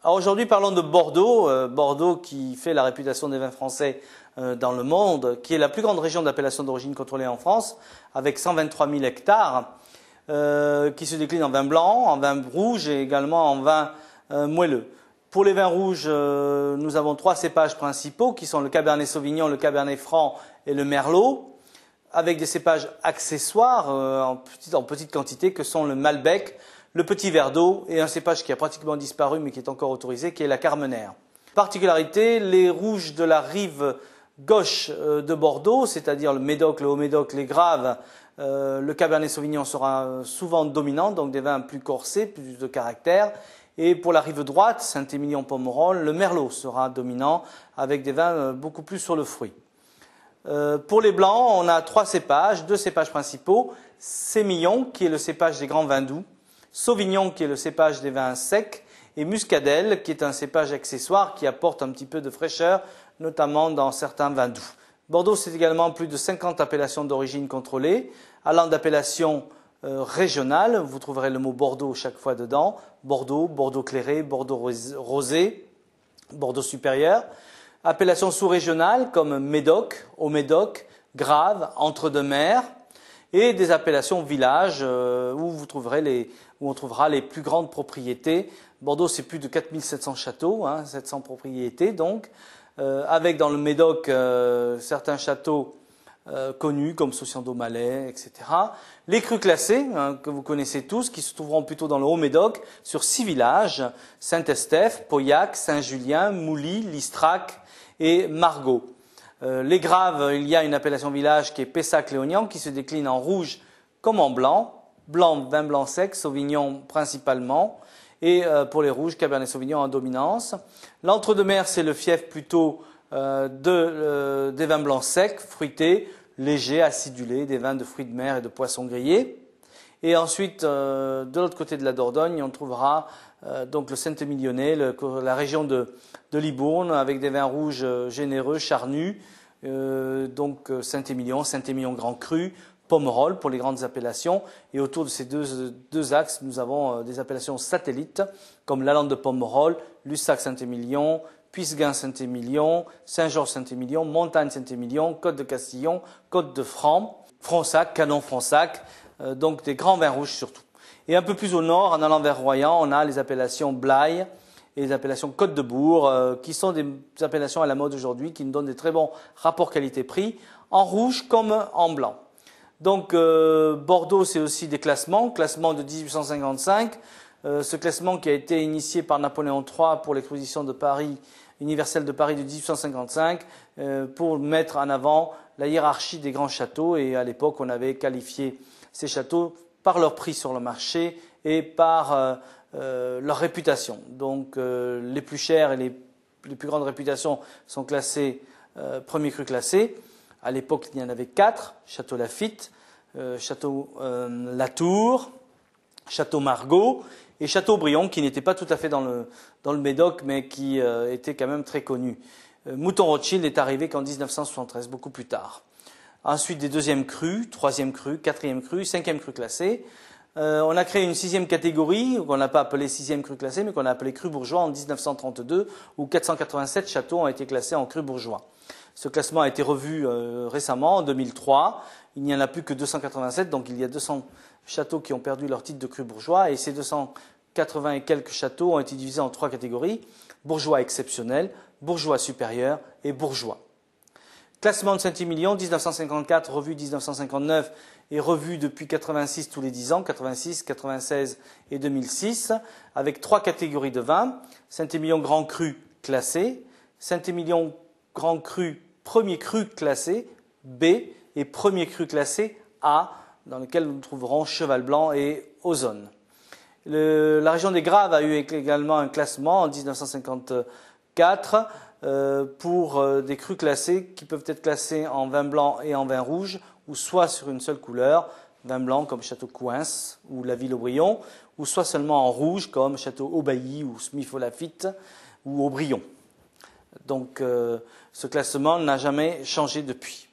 Alors aujourd'hui, parlons de Bordeaux. Bordeaux qui fait la réputation des vins français dans le monde, qui est la plus grande région d'appellation d'origine contrôlée en France, avec 123 000 hectares, qui se décline en vin blanc, en vin rouge et également en vin moelleux. Pour les vins rouges, nous avons 3 cépages principaux, qui sont le Cabernet Sauvignon, le Cabernet Franc et le Merlot, avec des cépages accessoires en petite quantité, que sont le Malbec, le Petit Verdot et un cépage qui a pratiquement disparu mais qui est encore autorisé, qui est la Carmenère. Particularité, les rouges de la rive gauche de Bordeaux, c'est-à-dire le Médoc, le Haut-Médoc, les Graves, le Cabernet Sauvignon sera souvent dominant, donc des vins plus corsés, plus de caractère. Et pour la rive droite, Saint-Émilion-Pomerol, le Merlot sera dominant, avec des vins beaucoup plus sur le fruit. Pour les blancs, on a 3 cépages, 2 cépages principaux, Sémillon, qui est le cépage des grands vins doux, Sauvignon, qui est le cépage des vins secs, et Muscadelle, qui est un cépage accessoire qui apporte un petit peu de fraîcheur, notamment dans certains vins doux. Bordeaux, c'est également plus de 50 appellations d'origine contrôlée, allant d'appellation régionale, vous trouverez le mot Bordeaux chaque fois dedans, Bordeaux, Bordeaux clairé, Bordeaux rosé, Bordeaux supérieur, appellations sous-régionales comme Médoc, Haut-Médoc, Graves, Entre-deux-Mers, et des appellations villages où on trouvera les plus grandes propriétés. Bordeaux, c'est plus de 4700 châteaux, 700 propriétés donc, avec dans le Médoc certains châteaux connus comme Saucian-d'Aumalais, etc. Les crus classés, que vous connaissez tous, qui se trouveront plutôt dans le Haut-Médoc, sur 6 villages, Saint-Estèphe, Pauillac, Saint-Julien, Mouly, Listrac et Margaux. Les Graves, il y a une appellation village qui est Pessac-Léognan, qui se décline en rouge comme en blanc. Blanc, vin blanc sec, Sauvignon principalement. Et pour les rouges, Cabernet Sauvignon en dominance. L'Entre-deux-Mers, c'est le fief plutôt des vins blancs secs, fruités, légers, acidulés, des vins de fruits de mer et de poissons grillés. Et ensuite, de l'autre côté de la Dordogne, on trouvera donc le Saint-Émilionnais, la région de Libourne, avec des vins rouges généreux, charnus, donc Saint-Émilion, Saint-Émilion Grand Cru, Pomerol pour les grandes appellations. Et autour de ces deux axes, nous avons des appellations satellites, comme la Lande de Pomerol, Lussac-Saint-Émilion, Puisseguin-Saint-Émilion, Saint-Georges-Saint-Émilion, Montagne-Saint-Émilion, Côte de Castillon, Côte de Franc, Fronsac, Canon-Fronsac, donc des grands vins rouges surtout. Et un peu plus au nord, en allant vers Royan, on a les appellations Blaye et les appellations Côte de Bourg, qui sont des appellations à la mode aujourd'hui, qui nous donnent des très bons rapports qualité-prix, en rouge comme en blanc. Donc Bordeaux, c'est aussi des classements, classement de 1855, ce classement qui a été initié par Napoléon III pour l'exposition de Paris, universelle de Paris de 1855, pour mettre en avant la hiérarchie des grands châteaux, et à l'époque on avait qualifié ces châteaux par leur prix sur le marché et par leur réputation. Donc les plus chers et les plus grandes réputations sont classés premier cru classé. À l'époque, il y en avait 4, Château Laffitte, Château Latour, Château Margaux et Château Brion, qui n'était pas tout à fait dans le Médoc, mais qui était quand même très connu. Mouton Rothschild est arrivé qu'en 1973, beaucoup plus tard. Ensuite, des deuxièmes crus, troisième cru, quatrième cru, cinquième cru classé. On a créé une 6e catégorie, qu'on n'a pas appelée 6e cru classé, mais qu'on a appelée cru bourgeois en 1932, où 487 châteaux ont été classés en cru bourgeois. Ce classement a été revu récemment, en 2003. Il n'y en a plus que 287, donc il y a 200 châteaux qui ont perdu leur titre de cru bourgeois, et ces 280 et quelques châteaux ont été divisés en 3 catégories, bourgeois exceptionnel, bourgeois supérieur et bourgeois. Classement de Saint-Émilion, 1954, revu 1959 et revu depuis 86 tous les 10 ans, 86, 96 et 2006, avec 3 catégories de vins. Saint-Émilion Grand Cru classé, Saint-Émilion Grand Cru premier cru classé B et premier cru classé A, dans lequel nous trouverons Cheval Blanc et Ozone. La région des Graves a eu également un classement en 1954 pour des crus classés qui peuvent être classés en vin blanc et en vin rouge, ou soit sur une seule couleur, vin blanc comme Château Couens ou la Ville-Aubryon, ou soit seulement en rouge comme Château Aubailly ou Smith-Laffitte ou Aubryon. Donc ce classement n'a jamais changé depuis.